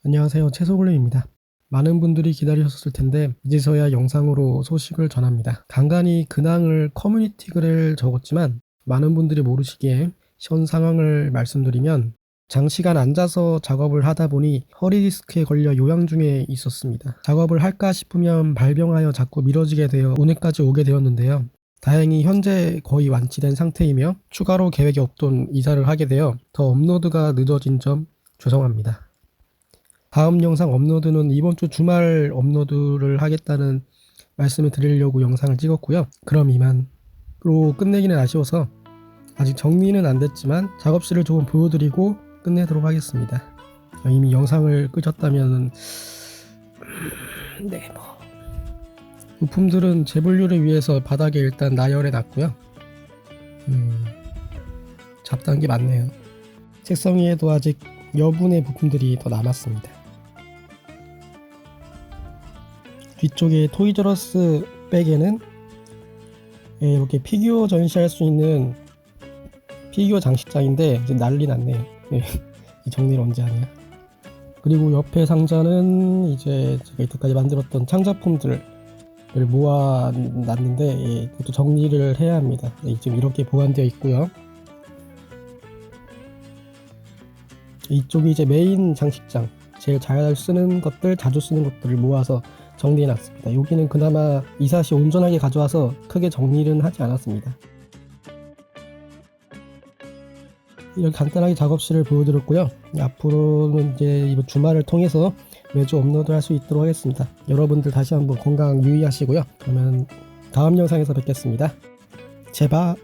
안녕하세요. 채소골렘입니다. 많은 분들이 기다리셨을 텐데 이제서야 영상으로 소식을 전합니다. 간간히 근황을 커뮤니티 글에 적었지만 많은 분들이 모르시기에 현 상황을 말씀드리면 장시간 앉아서 작업을 하다 보니 허리 디스크에 걸려 요양 중에 있었습니다. 작업을 할까 싶으면 발병하여 자꾸 미뤄지게 되어 오늘까지 오게 되었는데요. 다행히 현재 거의 완치된 상태이며 추가로 계획이 없던 이사를 하게 되어 더 업로드가 늦어진 점 죄송합니다. 다음 영상 업로드는 이번 주 주말 업로드를 하겠다는 말씀을 드리려고 영상을 찍었고요. 그럼 이만로 끝내기는 아쉬워서 아직 정리는 안 됐지만 작업실을 조금 보여드리고 끝내도록 하겠습니다. 이미 영상을 끄셨다면 부품들은 재분류를 위해서 바닥에 일단 나열해 놨고요. 잡다한 게 많네요. 책상 위에도 아직 여분의 부품들이 더 남았습니다. 뒤쪽에 토이저러스 백에는 이렇게 피규어 전시할 수 있는 피규어 장식장인데 이제 난리 났네요. 이 정리를 언제 하냐. 그리고 옆에 상자는 이제 제가 이때까지 만들었던 창작품들을 모아 놨는데 이것도 정리를 해야 합니다. 지금 이렇게 보관되어 있고요. 이쪽이 이제 메인 장식장, 제일 잘 쓰는 것들, 자주 쓰는 것들을 모아서 정리해 놨습니다. 여기는 그나마 이삿이 온전하게 가져와서 크게 정리는 하지 않았습니다. 이렇게 간단하게 작업실을 보여드렸고요. 앞으로는 이제 이번 주말을 통해서 매주 업로드 할 수 있도록 하겠습니다. 여러분들 다시 한번 건강 유의하시고요. 그러면 다음 영상에서 뵙겠습니다. 제발.